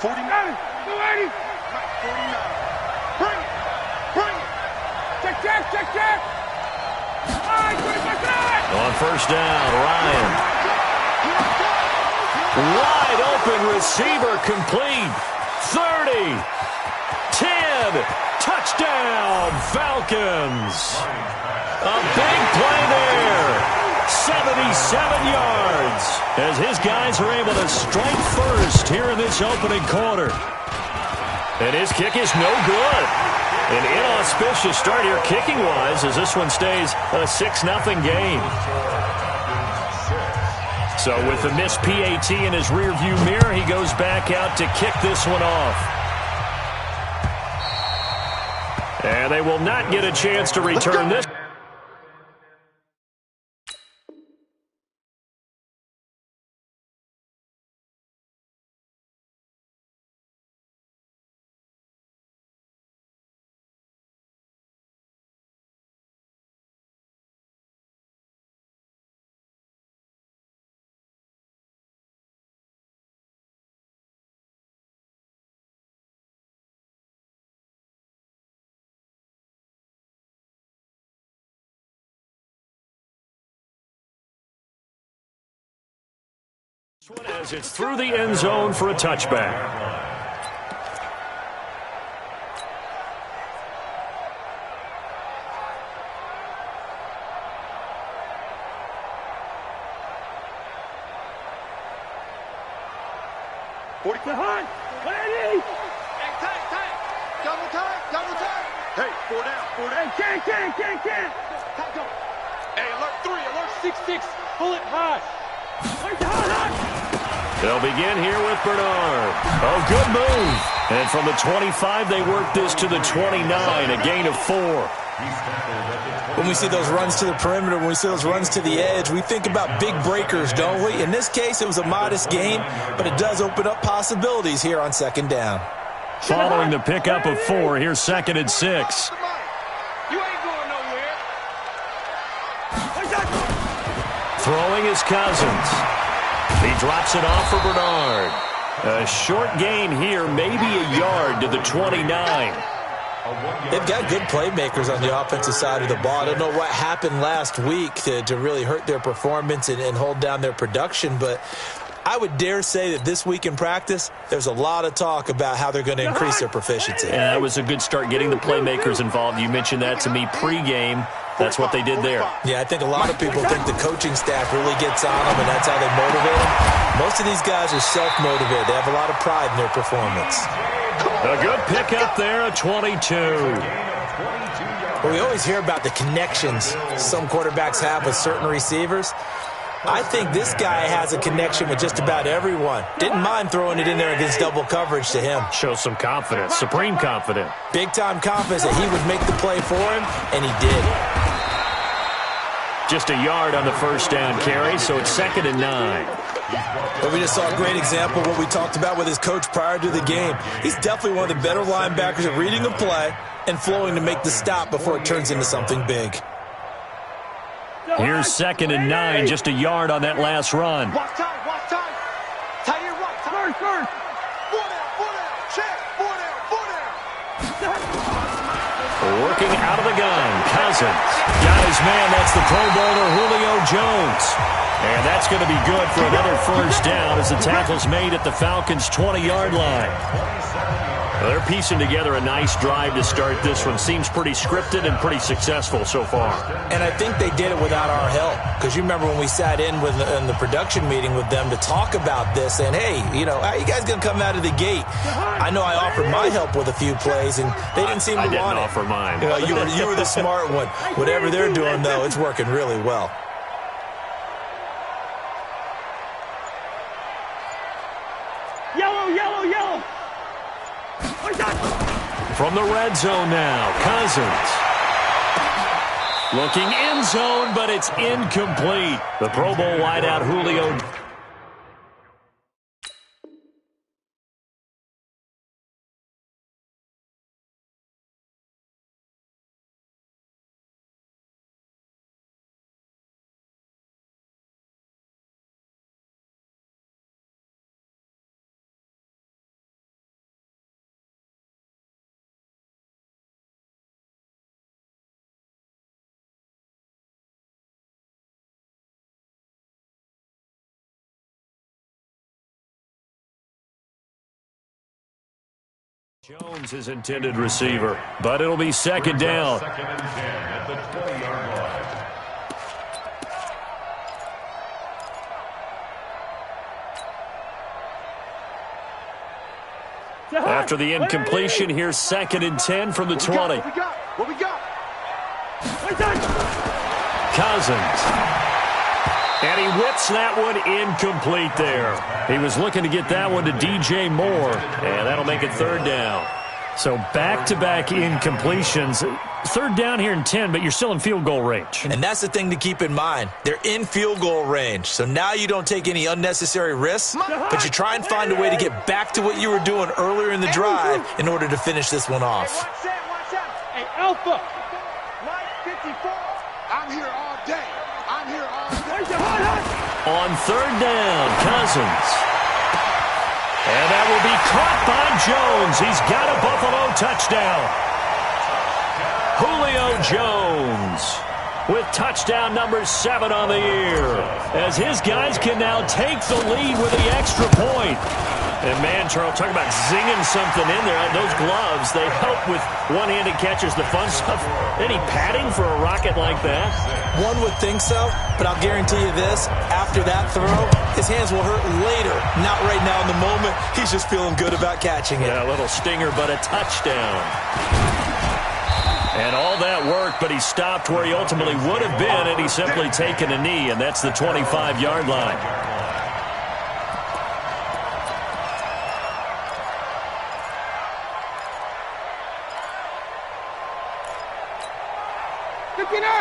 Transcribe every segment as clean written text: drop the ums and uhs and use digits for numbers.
49. 280. 49. Bring it. Bring it. Check, check, check, check. All right, 25. On first down, Ryan. Wide open receiver complete. 30. 10. Touchdown, Falcons. A big play there. 77 yards as his guys are able to strike first here in this opening quarter. And his kick is no good. An inauspicious start here kicking-wise as this one stays a 6-0 game. So with the missed PAT in his rearview mirror, he goes back out to kick this one off. And they will not get a chance to return this. As it's through the end zone for a touchback. Behind. 180. Hey, tight. Double tight. Hey, 4 down. Hey, can't. Hey, alert 3, alert 6. Pull it high. They'll begin here with Bernard. Oh, good move. And from the 25, they work this to the 29, a gain of 4. When we see those runs to the perimeter, when we see those runs to the edge, we think about big breakers, don't we? In this case, it was a modest gain, but it does open up possibilities here on second down. Following the pickup of 4, here's 2nd and 6. You ain't going nowhere. Throwing is Cousins. He drops it off for Bernard. A short gain here, maybe a yard to the 29. They've got good playmakers on the offensive side of the ball. I don't know what happened last week to really hurt their performance and hold down their production, but I would dare say that this week in practice, there's a lot of talk about how they're going to increase their proficiency. And that was a good start getting the playmakers involved. You mentioned that to me pregame. That's what they did there. Yeah, I think a lot of people think the coaching staff really gets on them, and that's how they motivate them. Most of these guys are self-motivated. They have a lot of pride in their performance. A good pickup there, a 22. Well, we always hear about the connections some quarterbacks have with certain receivers. I think this guy has a connection with just about everyone. Didn't mind throwing it in there against double coverage to him. Shows some confidence, supreme confidence. Big-time confidence that he would make the play for him, and he did. Just a yard on the first down carry, so it's 2nd and 9. But we just saw a great example of what we talked about with his coach prior to the game. He's definitely one of the better linebackers at reading a play and flowing to make the stop before it turns into something big. Here's 2nd and 9, just a yard on that last run. Watch time. Tie your right. First. 4 down. Check. 4 down. Working out of the gun, Cousins. Got his man, that's the Pro Bowler Julio Jones. And that's going to be good for another first down as the tackle's made at the Falcons' 20-yard line. Well, they're piecing together a nice drive to start this one. Seems pretty scripted and pretty successful so far. And I think they did it without our help. Because you remember when we sat in the production meeting with them to talk about this, and hey, how are you guys going to come out of the gate? I know I offered my help with a few plays, and they didn't seem to want it. I didn't offer mine. You were the smart one. Whatever they're doing, though, it's working really well. Yellow. From the red zone now, Cousins. Looking end zone, but it's incomplete. The Pro Bowl wideout Julio Jones is intended receiver, but it'll be second down. Second and 10 at the 20-yard line. After the incompletion, here's second and 10 from the 20. What we got? Cousins. And he whips that one incomplete there. He was looking to get that one to DJ Moore, and that'll make it third down. So back-to-back incompletions. Third down here in 10, but you're still in field goal range. And that's the thing to keep in mind. They're in field goal range. So now you don't take any unnecessary risks, but you try and find a way to get back to what you were doing earlier in the drive in order to finish this one off. Watch out. Hey, Alpha. Mike 54. I'm here all day. On third down, Cousins. And that will be caught by Jones. He's got a Buffalo touchdown. Julio Jones with touchdown number 7 on the year, as his guys can now take the lead with the extra point. And man, Charles, talk about zinging something in there. Those gloves, they help with one-handed catches, the fun stuff. Any padding for a rocket like that? One would think so, but I'll guarantee you this. After that throw, his hands will hurt later. Not right now in the moment. He's just feeling good about catching it. Yeah, a little stinger, but a touchdown. And all that work, but he stopped where he ultimately would have been, and he's simply taken a knee, and that's the 25-yard line.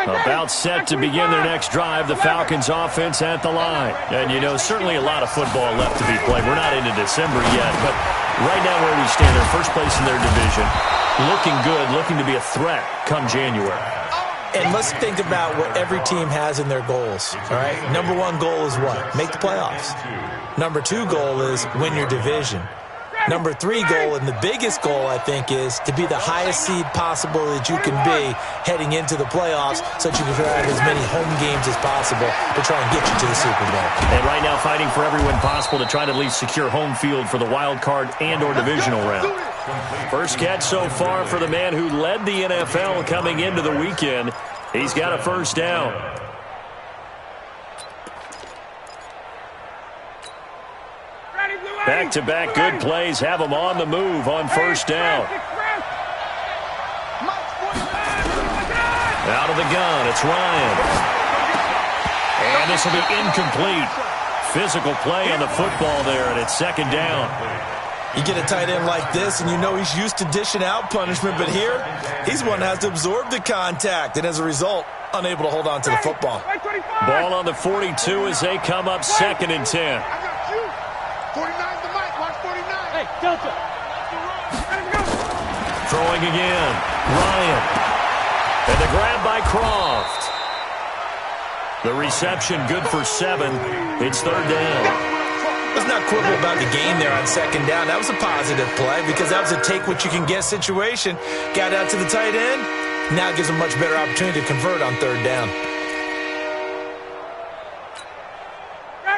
About set to begin their next drive, the Falcons offense at the line. And, you know, certainly a lot of football left to be played. We're not into December yet, but right now where we stand, they're first place in their division. Looking good, looking to be a threat come January. And let's think about what every team has in their goals, all right? Number 1 goal is what? Make the playoffs. Number 2 goal is win your division. Number 3 goal, and the biggest goal, I think, is to be the highest seed possible that you can be heading into the playoffs so that you can have as many home games as possible to try and get you to the Super Bowl. And right now fighting for every win possible to try to at least secure home field for the wild card and or divisional round. First catch so far for the man who led the NFL coming into the weekend. He's got a first down. Back-to-back good plays have him on the move on first down. Out of the gun, it's Ryan. And this will be incomplete. Physical play on the football there, and it's second down. You get a tight end like this, and you know he's used to dishing out punishment, but here, he's one that has to absorb the contact, and as a result, unable to hold on to the football. Ball on the 42 as they come up second and 10. 49's the mic. Watch 49. Hey, Delta. Throwing again. Ryan. And the grab by Croft. The reception good for 7. It's third down. Let's not quibble about the game there on second down. That was a positive play because that was a take-what-you-can-get situation. Got out to the tight end. Now it gives him a much better opportunity to convert on third down.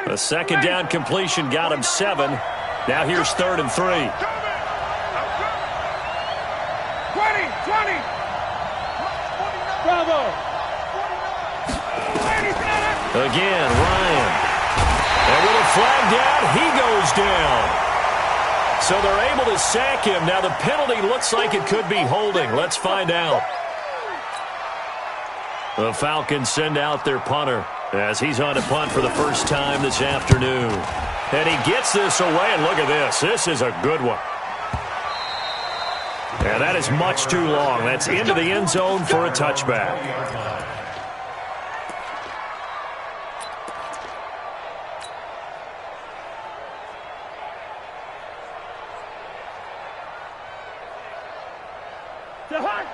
A second down completion got him 7. Now here's third and 3. 20. Bravo. Again, Ryan. And with a flag down, he goes down. So they're able to sack him. Now the penalty looks like it could be holding. Let's find out. The Falcons send out their punter as he's on to punt for the first time this afternoon. And he gets this away, and look at this. This is a good one. And that is much too long. That's into the end zone for a touchback.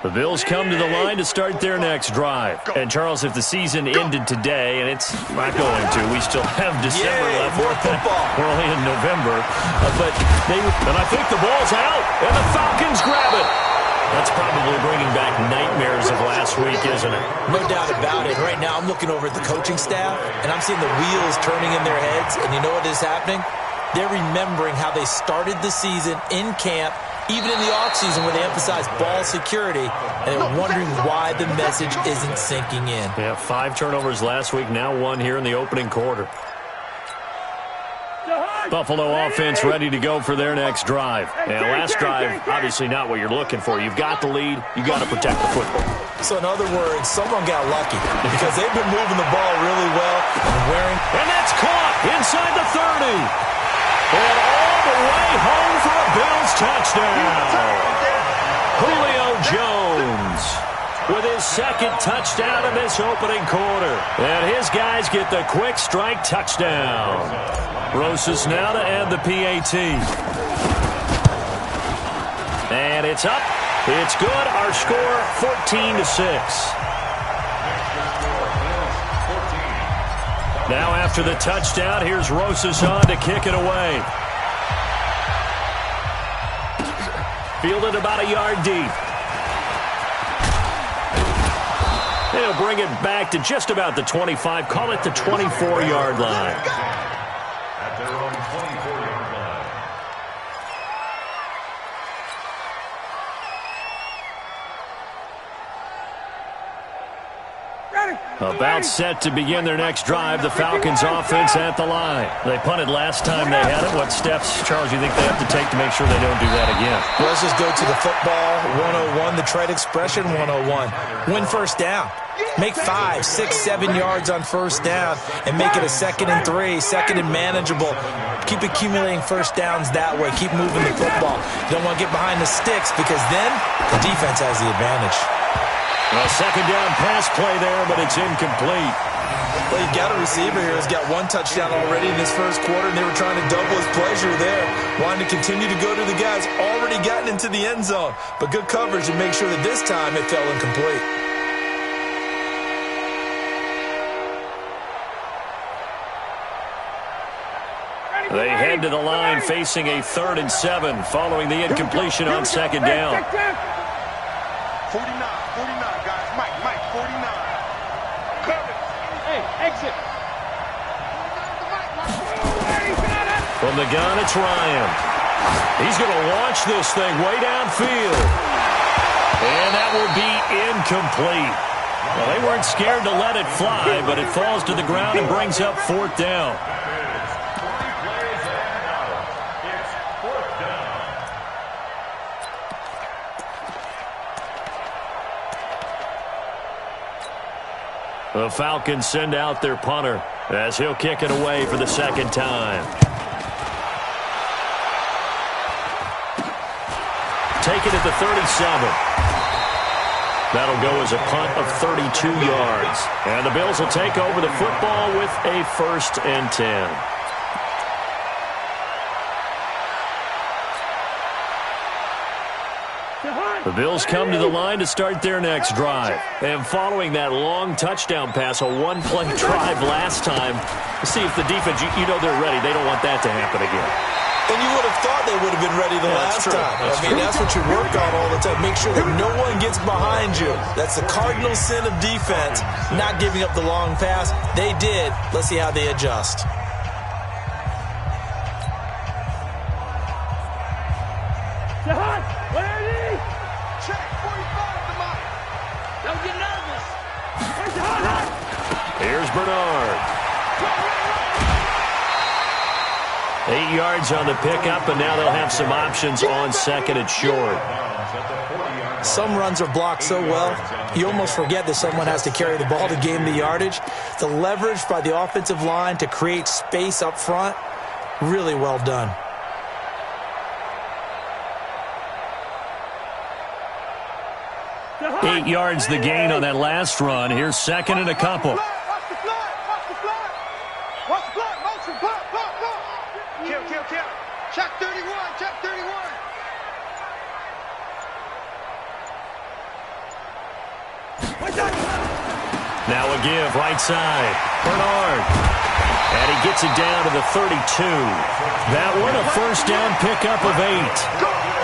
The Bills come to the line to start their next drive. And, Charles, if the season ended today, and it's not going to, we still have December left. More football. We're only in November. And I think the ball's out, and the Falcons grab it. That's probably bringing back nightmares of last week, isn't it? No doubt about it. Right now I'm looking over at the coaching staff, and I'm seeing the wheels turning in their heads, and you know what is happening? They're remembering how they started the season in camp even in the offseason where they emphasize ball security, and they're wondering why the message isn't sinking in. Yeah, 5 turnovers last week, now 1 here in the opening quarter. Buffalo offense ready to go for their next drive. And last drive, obviously not what you're looking for. You've got the lead. You've got to protect the football. So in other words, someone got lucky because they've been moving the ball really well and wearing. And that's caught inside the 30. And all the way home for a Bills touchdown. Julio Jones with his second touchdown in this opening quarter. And his guys get the quick strike touchdown. Rosas now to add the PAT. And it's up. It's good. Our score, 14-6. Now after the touchdown, here's Rosas on to kick it away. Fielded about a yard deep. They'll bring it back to just about the 25. Call it the 24-yard line. At their own 24-yard line. About set to begin their next drive. The Falcons offense at the line. They punted last time they had it. What steps, Charles, you think they have to take to make sure they don't do that again? Well, let's just go to the football 101, the trade expression 101. Win first down. Make 5, 6, 7 yards on first down and make it a 2nd and 3, 2nd and manageable. Keep accumulating first downs that way. Keep moving the football. You don't want to get behind the sticks because then the defense has the advantage. Well, second down pass play there, but it's incomplete. Well, you've got a receiver here who's got 1 touchdown already in this first quarter, and they were trying to double his pleasure there, wanting to continue to go to the guys already gotten into the end zone. But good coverage to make sure that this time it fell incomplete. They head to the line facing a 3rd and 7 following the incompletion on second down. 49, guys. Mike, 49. Cover. Hey, exit. From the gun, it's Ryan. He's going to launch this thing way downfield. And that will be incomplete. Well, they weren't scared to let it fly, but it falls to the ground and brings up 4th down. The Falcons send out their punter as he'll kick it away for the 2nd time. Take it at the 37. That'll go as a punt of 32 yards. And the Bills will take over the football with a 1st and 10. The Bills come to the line to start their next drive. And following that long touchdown pass, a 1-play drive last time, see if the defense, you know they're ready. They don't want that to happen again. And you would have thought they would have been ready the last time. That's what you work on all the time. Make sure that no one gets behind you. That's the cardinal sin of defense, not giving up the long pass. They did. Let's see how they adjust. Here's Bernard. 8 yards on the pickup, and now they'll have some options on 2nd and short. Some runs are blocked so well, you almost forget that someone has to carry the ball to gain the yardage. The leverage by the offensive line to create space up front, really well done. Eight yards the gain on that last run. Here's 2nd and a couple. Check 31, check 31. Now a give, right side. Bernard. And he gets it down to the 32. That one a first down pickup of 8.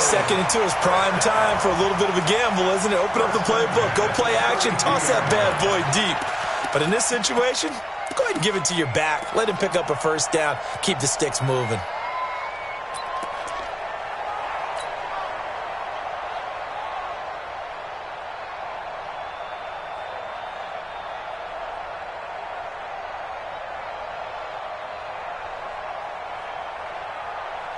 2nd and 2 is prime time for a little bit of a gamble, isn't it? Open up the playbook. Go play action. Toss that bad boy deep. But in this situation, go ahead and give it to your back. Let him pick up a first down. Keep the sticks moving.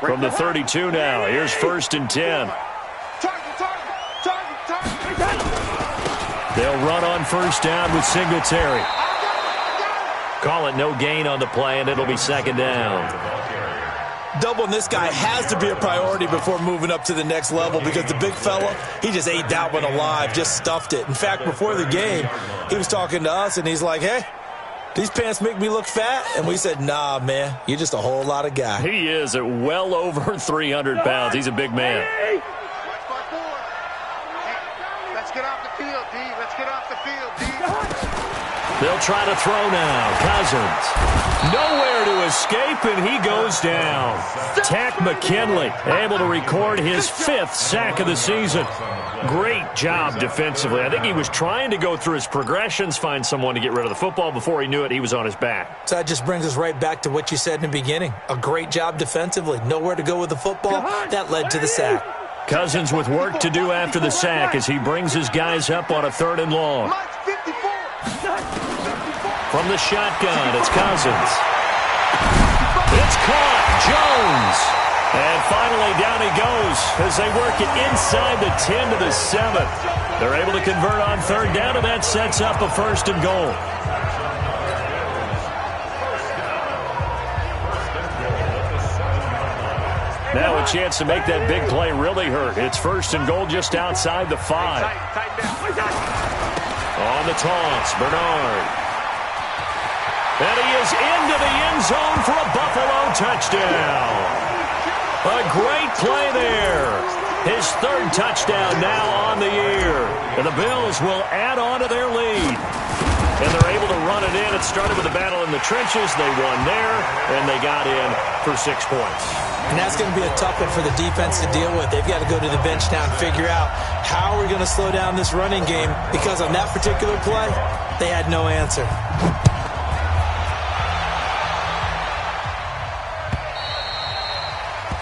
From the 32 now, here's 1st and 10. They'll run on 1st down with Singletary. Call it no gain on the play, and it'll be 2nd down. Doubling this guy has to be a priority before moving up to the next level because the big fella, he just ate that one alive, just stuffed it. In fact, before the game, he was talking to us, and he's like, hey, these pants make me look fat? And we said, nah, man, you're just a whole lot of guy. He is at well over 300 pounds. He's a big man. Let's get off the field, D. Let's get off the field, D. They'll try to throw now. Cousins. Nowhere to escape, and he goes down. Tack McKinley able to record his 5th sack of the season. Great job defensively. I think he was trying to go through his progressions, find someone to get rid of the football. Before he knew it, he was on his back. So that just brings us right back to what you said in the beginning. A great job defensively. Nowhere to go with the football. That led to the sack. Cousins with work to do after the sack as he brings his guys up on a 3rd and long. From the shotgun, it's Cousins. It's caught. Jones. And finally, down he goes as they work it inside the 10 to the 7. They're able to convert on 3rd down, and that sets up a 1st and goal. Now a chance to make that big play really hurt. It's 1st and goal just outside the 5. On the toss, Bernard. And he is into the end zone for a Buffalo touchdown. A great play there. His 3rd touchdown now on the year. And the Bills will add on to their lead. And they're able to run it in. It started with a battle in the trenches. They won there, and they got in for 6 points. And that's going to be a tough one for the defense to deal with. They've got to go to the bench now and figure out how we're going to slow down this running game, because on that particular play, they had no answer.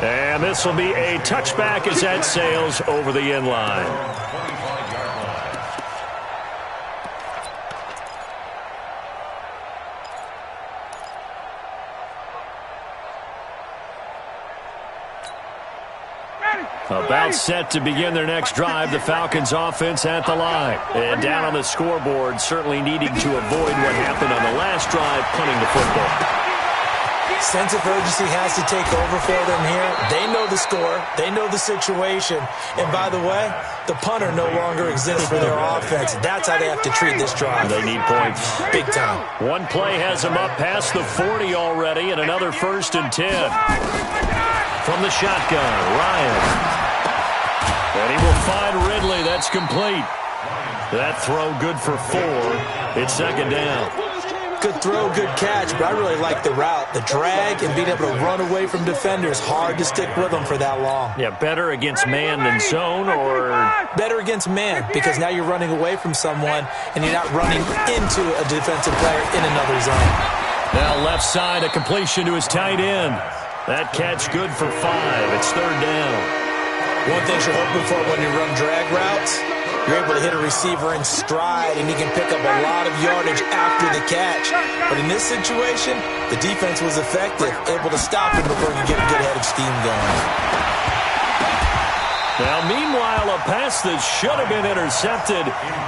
And this will be a touchback as that sails over the end line. About set to begin their next drive, the Falcons offense at the line. And down on the scoreboard, certainly needing to avoid what happened on the last drive, punting the football. Sense of urgency has to take over for them here. They know the score. They know the situation. And by the way, the punter no longer exists for their offense. That's how they have to treat this drive. They need points. Big time. One play has them up past the 40 already, and another 1st and 10. From the shotgun, Ryan. And he will find Ridley. That's complete. That throw good for 4. It's 2nd down. Good throw, good catch, but I really like the route. The drag and being able to run away from defenders. Hard to stick with them for that long. Yeah, better against man than zone, or? Better against man, because now you're running away from someone and you're not running into a defensive player in another zone. Now left side, a completion to his tight end. That catch good for 5. It's 3rd down. One thing you're hoping for when you run drag routes, you're able to hit a receiver in stride, and he can pick up a lot of yardage after the catch. But in this situation, the defense was effective, able to stop him before he could get a good head of steam going. Now, meanwhile, a pass that should have been intercepted,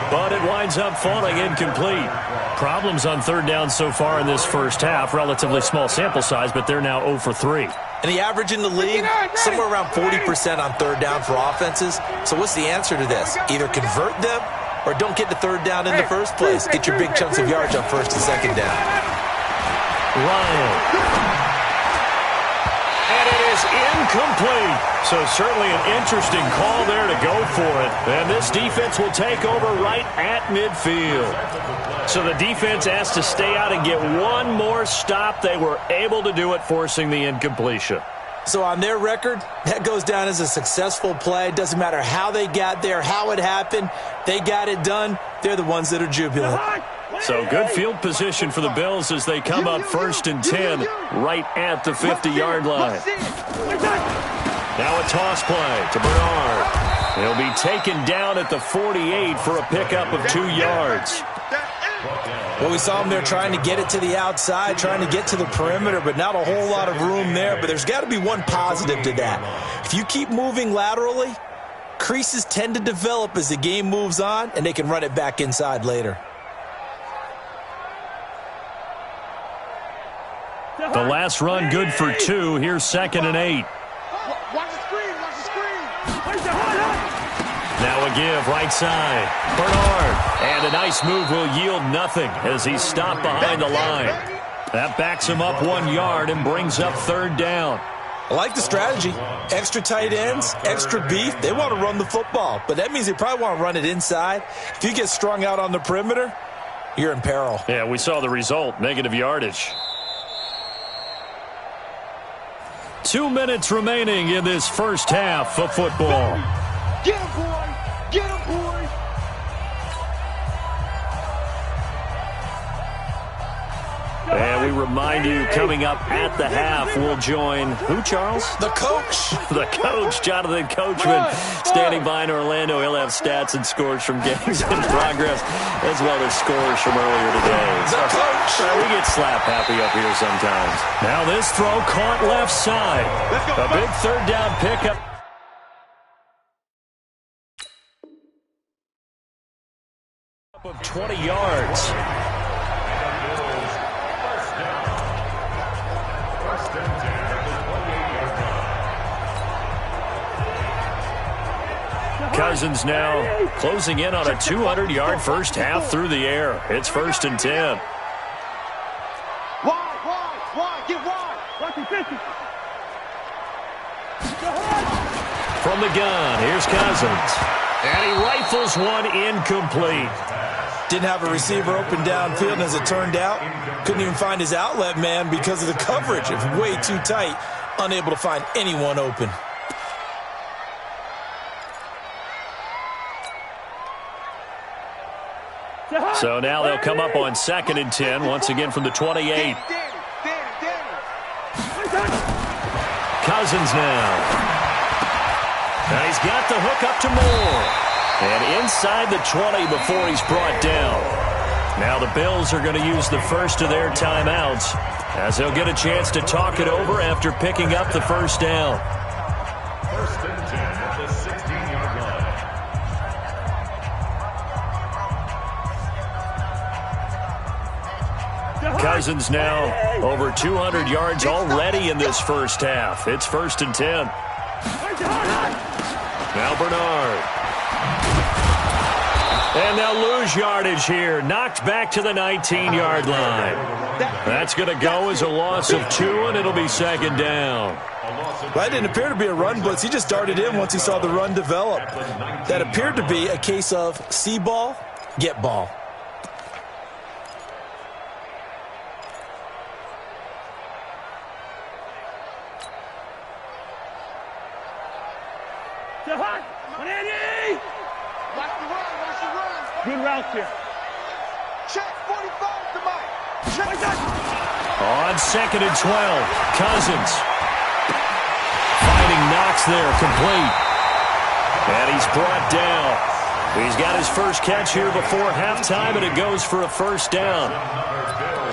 but it winds up falling incomplete. Problems on 3rd down so far in this first half. Relatively small sample size, but they're now 0 for 3. And the average in the league, somewhere around 40% on 3rd down for offenses. So what's the answer to this? Either convert them or don't get to 3rd down in the first place. Get your big chunks of yards on 1st and 2nd down. Ryan. And it is incomplete. So certainly an interesting call there to go for it. And this defense will take over right at midfield. So the defense has to stay out and get one more stop. They were able to do it, forcing the incompletion. So on their record, that goes down as a successful play. It doesn't matter how they got there, how it happened. They got it done. They're the ones that are jubilant. So good field position for the Bills as they come up 1st and 10 right at the 50-yard line. Now a toss play to Bernard. He'll be taken down at the 48 for a pickup of 2 yards. Well, we saw him there trying to get it to the outside, trying to get to the perimeter, but not a whole lot of room there. But there's got to be one positive to that. If you keep moving laterally, creases tend to develop as the game moves on, and they can run it back inside later. The last run good for 2. Here's 2nd and 8. Watch the screen, watch the screen. Now a give, right side. Bernard. And a nice move will yield nothing as he's stopped behind the line. That backs him up 1 yard and brings up 3rd down. I like the strategy. Extra tight ends, extra beef. They want to run the football, but that means they probably want to run it inside. If you get strung out on the perimeter, you're in peril. Yeah, we saw the result, negative yardage. 2 minutes remaining in this first half of football. Get him, boy! Get him, boy! And we remind you, coming up at the half, we'll join who, Charles? The coach. The coach, Jonathan Coachman, standing by in Orlando. He'll have stats and scores from games in progress, as well as scores from earlier today. The coach. We get slap happy up here sometimes. Now this throw caught left side. A big 3rd down pickup. Of 20 yards. Cousins now closing in on a 200-yard first half through the air. It's 1st and 10. Wide, get wide. Watch it, 50. From the gun, here's Cousins. And he rifles one incomplete. Didn't have a receiver open downfield, and as it turned out, couldn't even find his outlet man because of the coverage. It was way too tight, unable to find anyone open. So now they'll come up on 2nd and 10, once again from the 28. Cousins now. Now he's got the hook up to Moore. And inside the 20 before he's brought down. Now the Bills are going to use the first of their timeouts as they'll get a chance to talk it over after picking up the first down. 1st and 10 at the 16-yard line. Cousins now over 200 yards already in this first half. It's 1st and 10. Now Bernard. And they'll lose yardage here. Knocked back to the 19-yard line. That's going to go as a loss of 2, and it'll be 2nd down. That didn't appear to be a run blitz. He just darted in once he saw the run develop. That appeared to be a case of see ball, get ball. Good route here. Check 45 to Mike. Check. On 2nd and 12, Cousins. Fighting knocks there, complete. And he's brought down. He's got his first catch here before halftime, and it goes for a first down.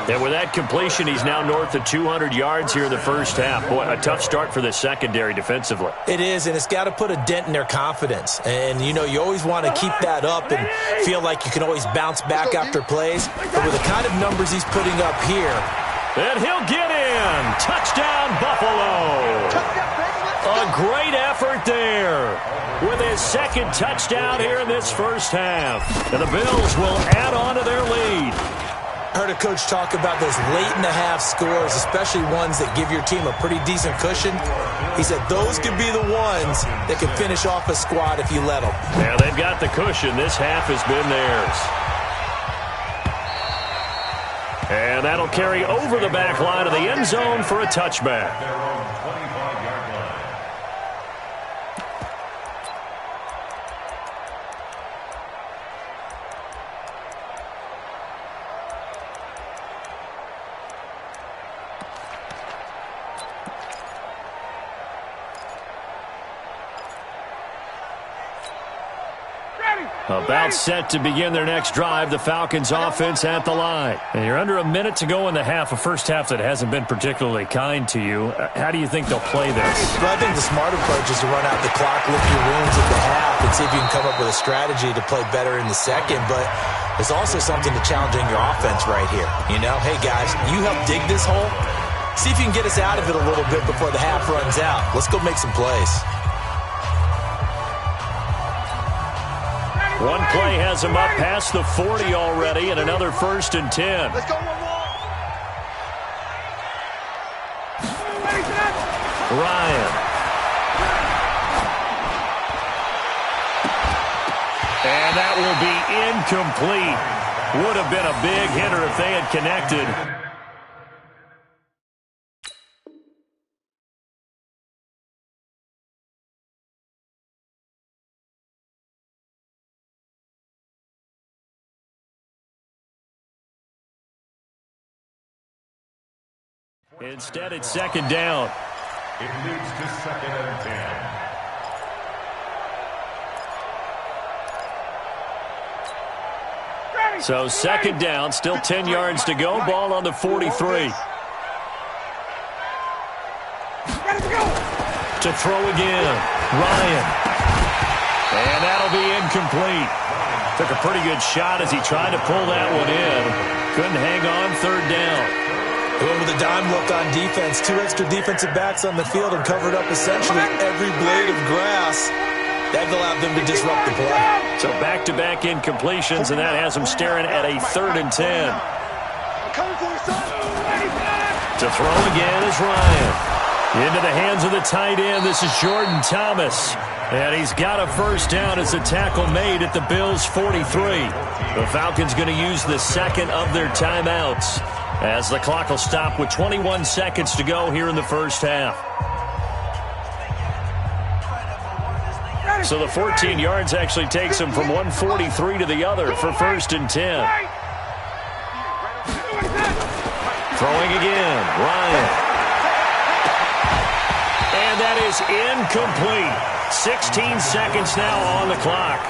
And with that completion, he's now north of 200 yards here in the first half. Boy, a tough start for the secondary defensively. It is, and it's got to put a dent in their confidence. And, you know, you always want to keep that up and feel like you can always bounce back after plays. But with the kind of numbers he's putting up here. And he'll get in. Touchdown, Buffalo. A great effort there with his 2nd touchdown here in this first half. And the Bills will add on to their lead. I heard a coach talk about those late-in-the-half scores, especially ones that give your team a pretty decent cushion. He said those could be the ones that can finish off a squad if you let them. Yeah, they've got the cushion. This half has been theirs. And that'll carry over the back line of the end zone for a touchback. About set to begin their next drive, the Falcons offense at the line. And you're under a minute to go in the half, a first half that hasn't been particularly kind to you. How do you think they'll play this? Well, I think the smart approach is to run out the clock, lick your wounds at the half, and see if you can come up with a strategy to play better in the second. But there's also something to challenging your offense right here. You know, hey, guys, you help dig this hole. See if you can get us out of it a little bit before the half runs out. Let's go make some plays. One play has him up past the 40 already, and another 1st and 10. Let's go one more. Ryan. And that will be incomplete. Would have been a big hitter if they had connected. Instead, it's 2nd down. It leads to 2nd and 10. So 2nd down, still 10 yards to go. Ball on the 43. To throw again, Ryan. And that'll be incomplete. Took a pretty good shot as he tried to pull that one in. Couldn't hang on 3rd down. Went with a dime look on defense. 2 extra defensive backs on the field and covered up essentially every blade of grass. That allowed them to disrupt the play. So back-to-back incompletions, and that has them staring at a 3rd and 10. To throw again is Ryan. Into the hands of the tight end. This is Jordan Thomas. And he's got a 1st down as the tackle made at the Bills' 43. The Falcons going to use the 2nd of their timeouts, as the clock will stop with 21 seconds to go here in the 1st half. So the 14 yards actually takes him from 143 to the other for 1st and 10. Throwing again, Ryan. And that is incomplete. 16 seconds now on the clock.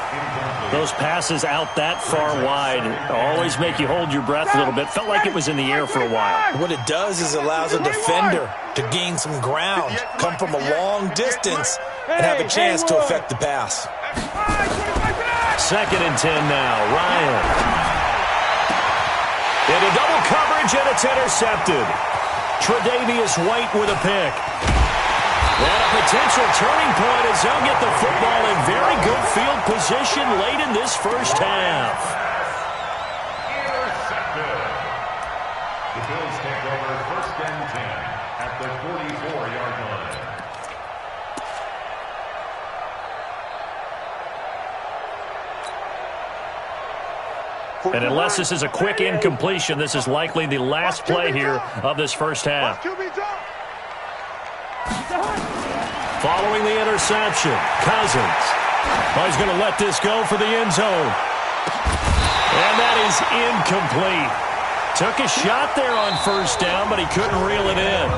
Those passes out that far wide always make you hold your breath a little bit. Felt like it was in the air for a while. What it does is it allows a defender to gain some ground, come from a long distance, and have a chance to affect the pass. 2nd and 10 now, Ryan. Into double coverage, and it's intercepted. Tre'Davious White with a pick. And a potential turning point as they'll get the football in very good field position late in this 1st half. Intercepted. The Bills take over 1st and 10 at the 44-yard line. And unless this is a quick incompletion, this is likely the last play here of this 1st half. Following the interception, Cousins. Oh, he's going to let this go for the end zone. And that is incomplete. Took a shot there on 1st down, but he couldn't reel it in.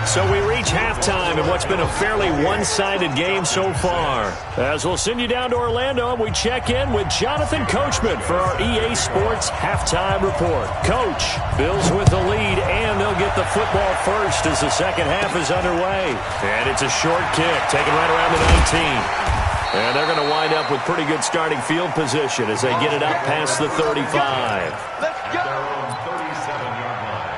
So we reach halftime in what's been a fairly one-sided game so far. As we'll send you down to Orlando, and we check in with Jonathan Coachman for our EA Sports Halftime Report. Coach, Bills with the lead, and they'll get the football first as the 2nd half is underway. And it's a short kick, taken right around the 19. And they're going to wind up with pretty good starting field position as they get it up past the 35. Let's go. At their own 37-yard line.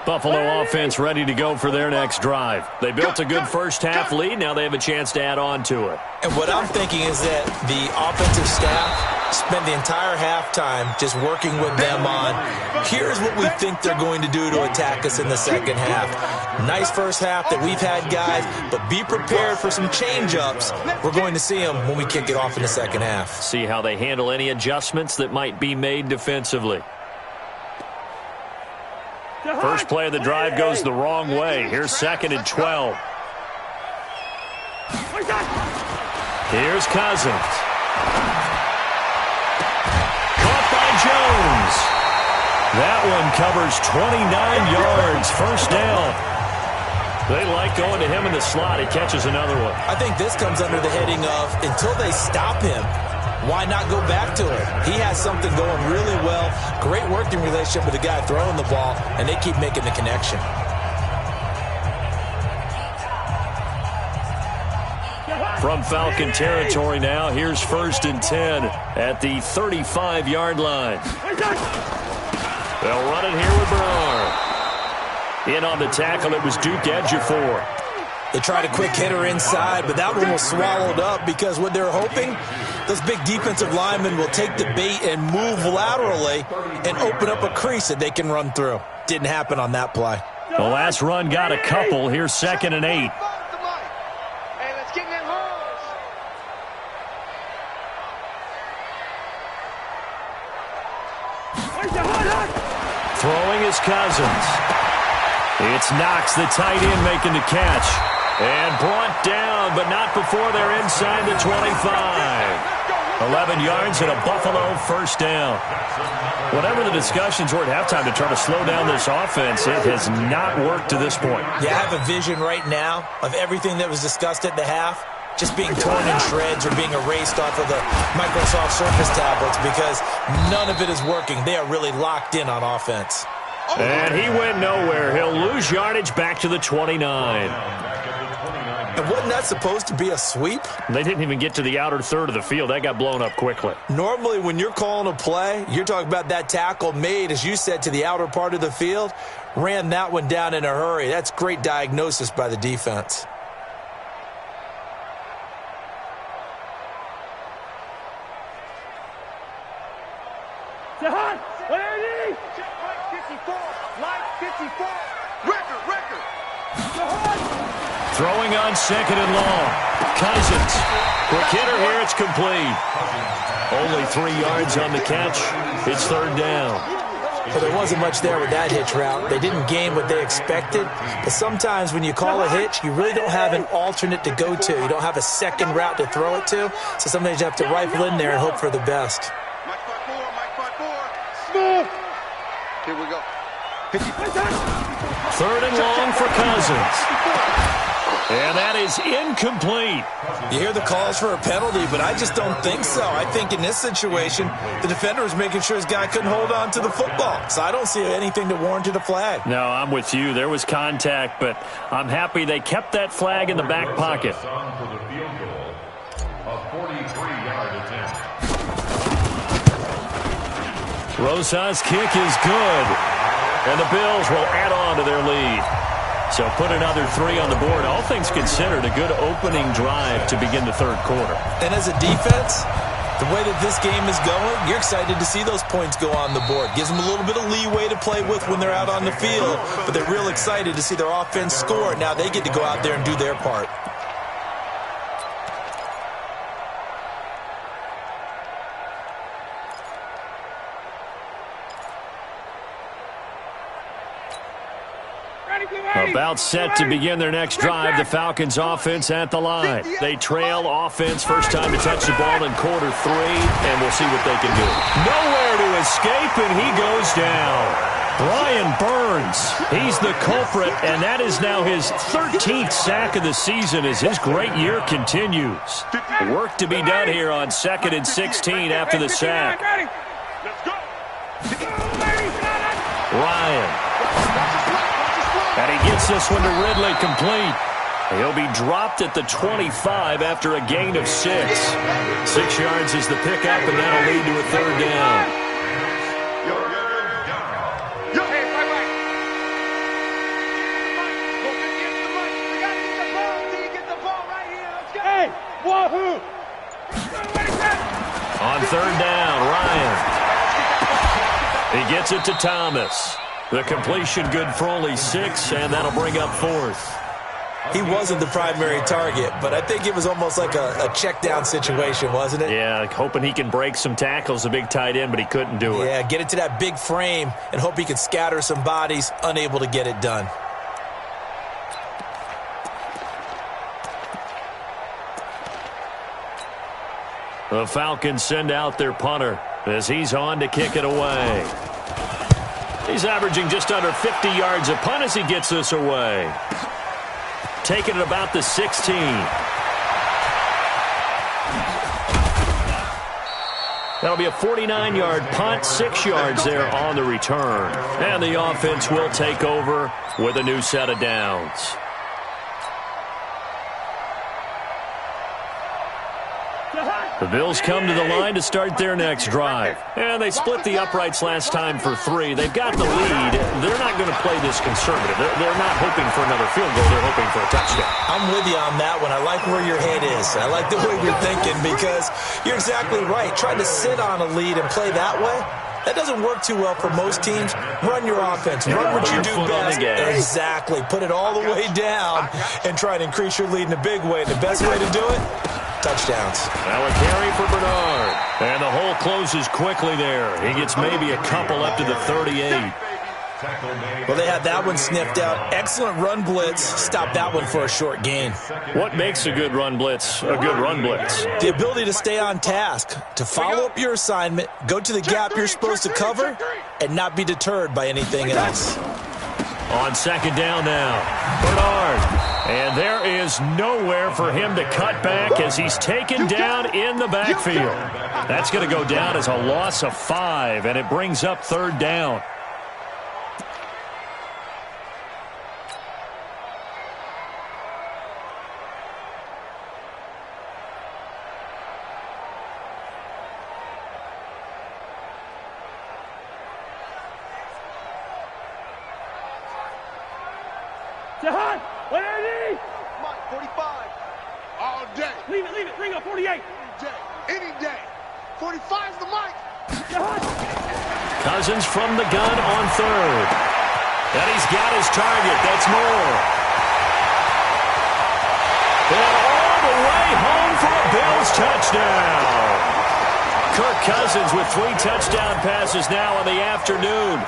Buffalo offense ready to go for their next drive. They built a good 1st half lead. Now they have a chance to add on to it. And what I'm thinking is that the offensive staff spent the entire halftime just working with them on, here's what we think they're going to do to attack us in the 2nd half. Nice 1st half that we've had, guys, but be prepared for some change-ups. We're going to see them when we kick it off in the 2nd half. See how they handle any adjustments that might be made defensively. First play of the drive goes the wrong way. Here's 2nd and 12. Here's Cousins. Caught by Jones. That one covers 29 yards. First down. They like going to him in the slot. He catches another one. I think this comes under the heading of until they stop him, why not go back to him? He has something going really well. Great working relationship with the guy throwing the ball, and they keep making the connection. From Falcon territory now, here's 1st and 10 at the 35-yard line. They'll run it here with Bernard. In on the tackle, it was Duke Ejiofor. They tried a quick hitter inside, but that one was swallowed up because what they're hoping, those big defensive linemen will take the bait and move laterally and open up a crease that they can run through. Didn't happen on that play. The last run got a couple. Here's 2nd and 8. Throwing is Cousins. It's Knox, the tight end, making the catch. And brought down, but not before they're inside the 25. 11 yards and a Buffalo first down. Whatever the discussions were at halftime to try to slow down this offense, it has not worked to this point. Yeah, I have a vision right now of everything that was discussed at the half just being torn in shreds or being erased off of the Microsoft Surface tablets because none of it is working. They are really locked in on offense. And he went nowhere. He'll lose yardage back to the 29. And wasn't that supposed to be a sweep? They didn't even get to the outer third of the field. That got blown up quickly. Normally, when you're calling a play, you're talking about that tackle made, as you said, to the outer part of the field. Ran that one down in a hurry. That's great diagnosis by the defense. Throwing on 2nd and long. Cousins. Quick hitter here. It's complete. Only 3 yards on the catch. It's 3rd down. Well, there wasn't much there with that hitch route. They didn't gain what they expected. But sometimes when you call a hitch, you really don't have an alternate to go to. You don't have a second route to throw it to. So sometimes you have to rifle in there and hope for the best. Here we go. 3rd and long for Cousins. And that is incomplete. You hear the calls for a penalty, but I just don't think so. I think in this situation, the defender was making sure his guy couldn't hold on to the football. So I don't see anything to warranted a flag. No, I'm with you. There was contact, but I'm happy they kept that flag in the back pocket. Rosa's kick is good. And the Bills will add on to their lead. So put another 3 on the board. All things considered, a good opening drive to begin the 3rd quarter. And as a defense, the way that this game is going, you're excited to see those points go on the board. Gives them a little bit of leeway to play with when they're out on the field, but they're real excited to see their offense score. Now they get to go out there and do their part. About set to begin their next drive, the Falcons offense at the line. They trail offense, first time to touch the ball in quarter 3, and we'll see what they can do. Nowhere to escape, and he goes down. Brian Burns, he's the culprit, and that is now his 13th sack of the season as his great year continues. Work to be done here on 2nd and 16 after the sack. Ryan. And he gets this one to Ridley complete. He'll be dropped at the 25 after a gain of 6. 6 yards is the pickup, and that'll lead to a 3rd down. On 3rd down, Ryan. He gets it to Thomas. The completion good for only 6, and that'll bring up 4th. He wasn't the primary target, but I think it was almost like a check-down situation, wasn't it? Yeah, hoping he can break some tackles, a big tight end, but he couldn't do it. Yeah, get it to that big frame and hope he could scatter some bodies, unable to get it done. The Falcons send out their punter as he's on to kick it away. He's averaging just under 50 yards a punt as he gets this away. Taking it about the 16. That'll be a 49-yard punt, 6 yards there on the return. And the offense will take over with a new set of downs. The Bills come to the line to start their next drive. And they split the uprights last time for 3. They've got the lead. They're not going to play this conservative. They're not hoping for another field goal. They're hoping for a touchdown. I'm with you on that one. I like where your head is. I like the way you're thinking because you're exactly right. Trying to sit on a lead and play that way, that doesn't work too well for most teams. Run your offense. Run what you do best. Exactly. Put it all the way down and try to increase your lead in a big way. The best way to do it, touchdowns. Now a carry for Bernard. And the hole closes quickly there. He gets maybe a couple up to the 38. Well, they had that one sniffed out. Excellent run blitz. Stop that one for a short gain. What makes a good run blitz a good run blitz? The ability to stay on task, to follow up your assignment, go to the gap you're supposed to cover, and not be deterred by anything else. On second down now, Bernard. And there is nowhere for him to cut back as he's taken down in the backfield. That's going to go down as a loss of 5, and it brings up third down. Jahan, 180. Mike, 45. All day. Leave it. Bring up 48. Any day. 45's the mic. Jahan. Cousins from the gun on third. And he's got his target. That's Moore. And all the way home for a Bills touchdown. Kirk Cousins with 3 touchdown passes now in the afternoon,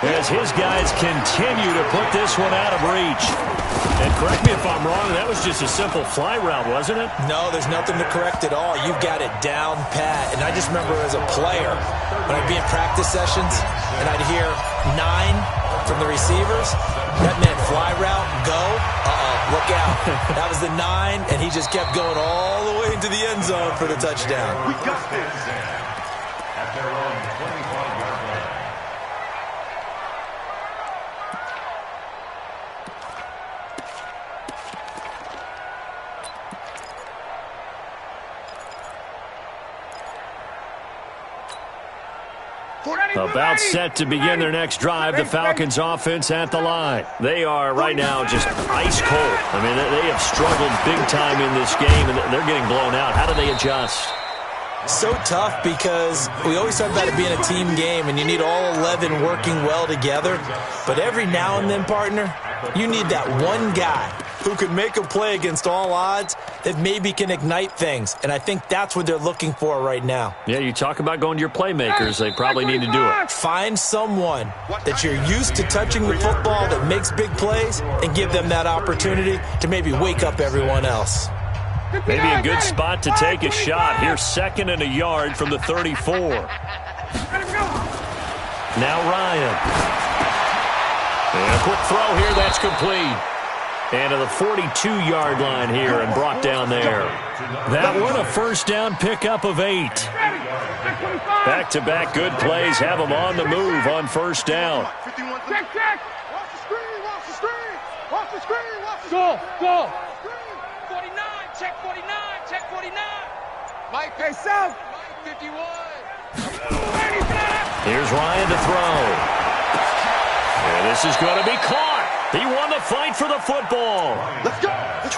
as his guys continue to put this one out of reach. And correct me if I'm wrong, that was just a simple fly route, wasn't it? No, there's nothing to correct at all. You've got it down pat. And I just remember as a player, when I'd be in practice sessions and I'd hear 9 from the receivers, that meant fly route, go, look out. That was the 9, and he just kept going all the way into the end zone for the touchdown. We got this at their own 25-yard line. About set to begin their next drive, the Falcons offense at the line. They are right now just ice cold. I mean, they have struggled big time in this game, and they're getting blown out. How do they adjust? So tough because we always talk about it being a team game, and you need all 11 working well together. But every now and then, partner, you need that one guy who can make a play against all odds that maybe can ignite things. And I think that's what they're looking for right now. Yeah, you talk about going to your playmakers. They probably need to do it. Find someone that you're used to touching the football that makes big plays and give them that opportunity to maybe wake up everyone else. Maybe a good spot to take a shot. Here's 2nd and a yard from the 34. Now Ryan. And a quick throw here. That's complete. And to the 42-yard line here and brought down there. That one a first down pickup of 8. Back-to-back good plays have them on the move on first down. Check. Watch the screen. Watch the screen. Go. 49. Check 49. Mike, hey, South. Mike, 51. Here's Ryan to throw. And this is going to be caught. He won the fight for the football. Let's go.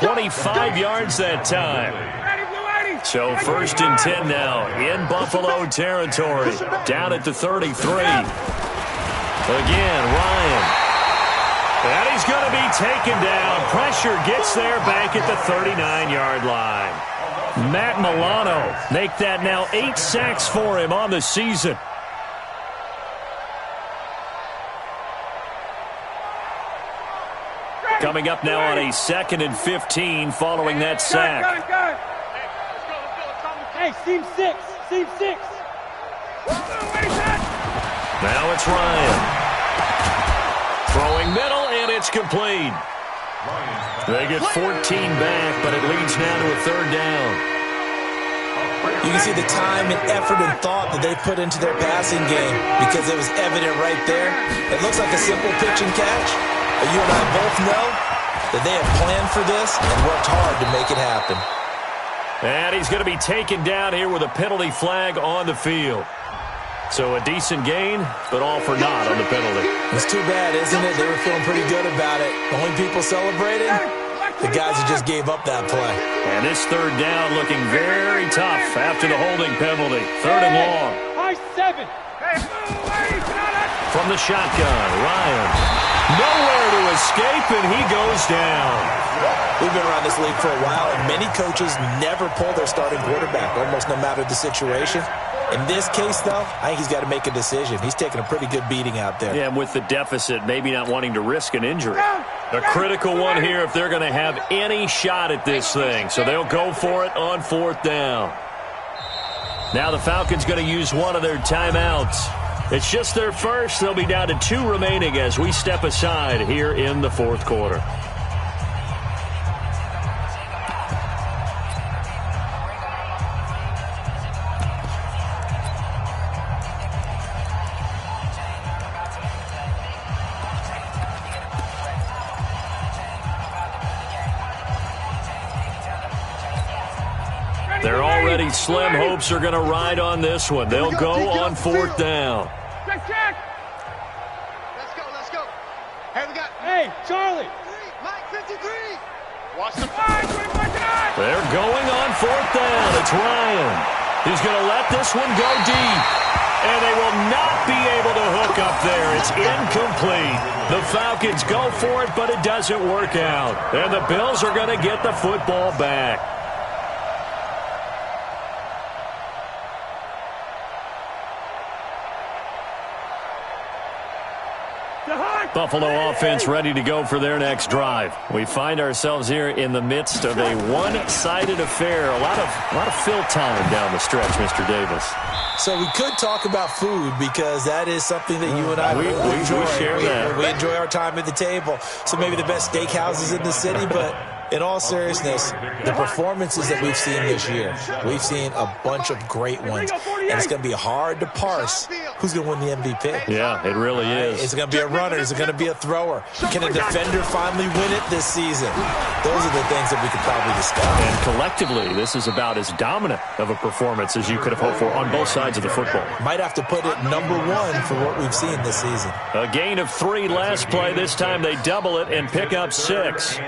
25 yards that time. So 1st and 10 now in Buffalo territory. Down at the 33. Again, Ryan. And he's going to be taken down. Pressure gets there back at the 39-yard line. Matt Milano make that now 8 sacks for him on the season. Coming up now on a 2nd and 15 following that sack. Hey, seam 6. Now it's Ryan. complete. They get 14 back, but it leads now to a third down. You can see the time and effort and thought that they put into their passing game because it was evident right there. It looks like a simple pitch and catch, but you and I both know that they have planned for this and worked hard to make it happen. And he's going to be taken down here with a penalty flag on the field. So a decent gain, but all for naught on the penalty. It's too bad, isn't it? They were feeling pretty good about it. The only people celebrating, the guys who just gave up that play. And this third down looking very tough after the holding penalty. Third and long. I-7. From the shotgun, Ryan. Nowhere to escape, and he goes down. We've been around this league for a while, and many coaches never pull their starting quarterback, almost no matter the situation. In this case, though, I think he's got to make a decision. He's taking a pretty good beating out there. Yeah, and with the deficit, maybe not wanting to risk an injury. A critical one here if they're going to have any shot at this thing. So they'll go for it on fourth down. Now the Falcons going to use one of their timeouts. It's just their first. They'll be down to 2 remaining as we step aside here in the fourth quarter. They're already slim hopes are going to ride on this one. They'll go on fourth down. Check. Let's go. Hey, we got. Hey, Charlie. Mike 53. Watch the fire. They're going on fourth down. It's Ryan. He's going to let this one go deep. And they will not be able to hook up there. It's incomplete. The Falcons go for it, but it doesn't work out. And the Bills are going to get the football back. Buffalo offense ready to go for their next drive. We find ourselves here in the midst of a one-sided affair. A lot of fill time down the stretch, Mr. Davis. So we could talk about food because that is something that you and I enjoy. We share that. We enjoy our time at the table. So maybe the best steakhouses in the city, but in all seriousness, the performances that we've seen this year, we've seen a bunch of great ones. And it's going to be hard to parse who's going to win the MVP. Yeah, it really is. Is it going to be a runner? Is it going to be a thrower? Can a defender finally win it this season? Those are the things that we could probably discuss. And collectively, this is about as dominant of a performance as you could have hoped for on both sides of the football. Might have to put it number 1 for what we've seen this season. A gain of 3 last play. This time they double it and pick up 6.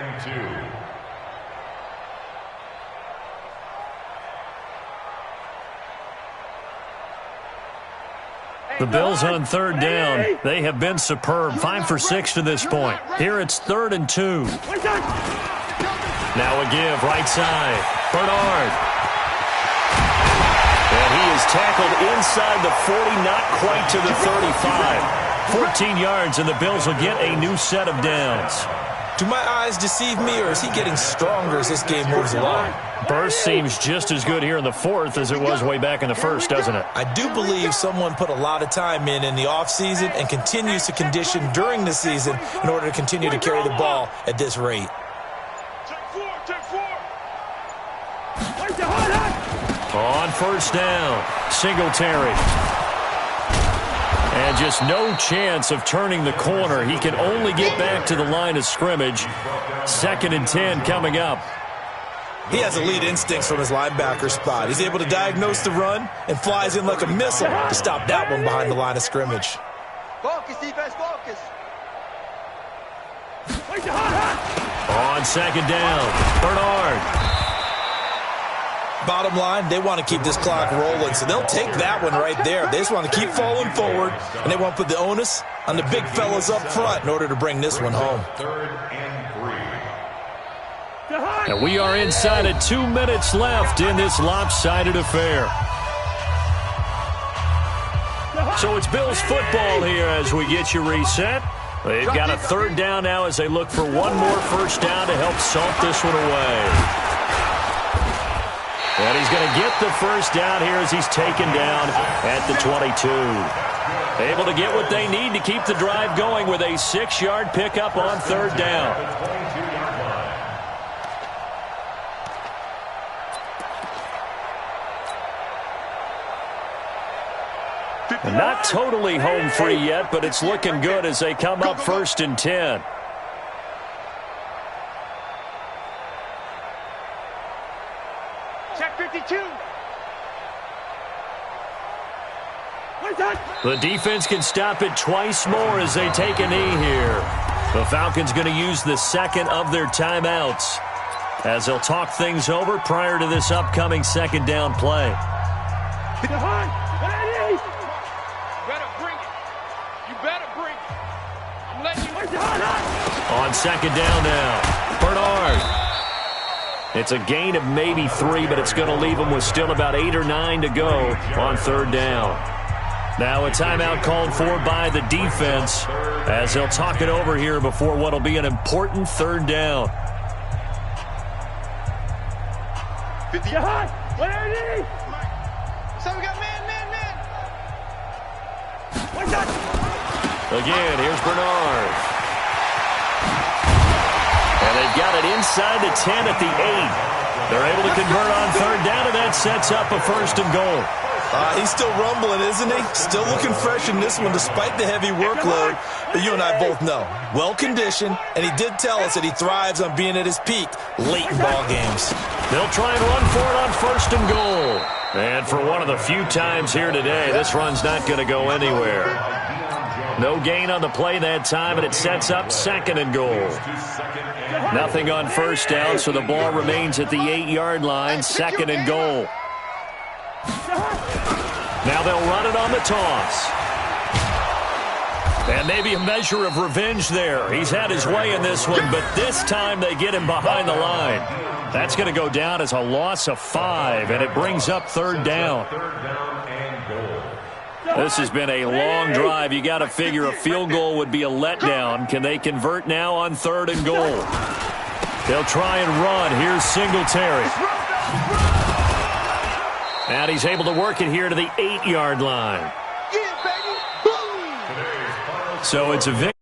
The Bills on third down. They have been superb. 5 for 6 to this point. Here it's 3rd and 2. Now a give, right side. Bernard. And he is tackled inside the 40, not quite to the 35. 14 yards, and the Bills will get a new set of downs. Do my eyes deceive me, or is he getting stronger as this game moves along? Burst seems just as good here in the 4th as it was way back in the 1st, doesn't it? I do believe someone put a lot of time in the offseason and continues to condition during the season in order to continue to carry the ball at this rate. On first down, Singletary. And just no chance of turning the corner. He can only get back to the line of scrimmage. 2nd and 10 coming up. He has elite instincts from his linebacker spot. He's able to diagnose the run and flies in like a missile to stop that one behind the line of scrimmage. Focus, defense, focus. On 2nd down, Bernard. Bottom line, they want to keep this clock rolling, so they'll take that one right there. They just want to keep falling forward, and they want to put the onus on the big fellas up front in order to bring this one home. 3rd and 3. And we are inside of 2 minutes left in this lopsided affair. So it's Bills football here as we get you reset. They've got a 3rd down now as they look for one more first down to help salt this one away. And he's going to get the first down here as he's taken down at the 22. Able to get what they need to keep the drive going with a 6-yard pickup on third down. Not totally home free yet, but it's looking good as they come up 1st and 10. Check 52. The defense can stop it twice more as they take a knee here. The Falcons going to use the second of their timeouts as they'll talk things over prior to this upcoming second down play. You better bring it. You better bring it. I'm letting you. On second down now, Bernard. It's a gain of maybe 3, but it's going to leave them with still about 8 or 9 to go on third down. Now a timeout called for by the defense as they'll talk it over here before what will be an important third down. 50 high. 180. So we got man. What's that? Again, here's Bernard. And they've got it inside the 10 at the 8. They're able to convert on third down, and that sets up a 1st and goal. He's still rumbling, isn't he? Still looking fresh in this one despite the heavy workload. But you and I both know, well-conditioned, and he did tell us that he thrives on being at his peak late in ball games. They'll try and run for it on 1st and goal. And for one of the few times here today, this run's not going to go anywhere. No gain on the play that time, and it sets up 2nd and goal. Nothing on 1st down, so the ball remains at the 8-yard line, 2nd and goal. Now they'll run it on the toss. And maybe a measure of revenge there. He's had his way in this one, but this time they get him behind the line. That's going to go down as a loss of 5, and it brings up third down. This has been a long drive. You got to figure a field goal would be a letdown. Can they convert now on 3rd and goal? They'll try and run. Here's Singletary. And he's able to work it here to the 8-yard line. So it's a victory.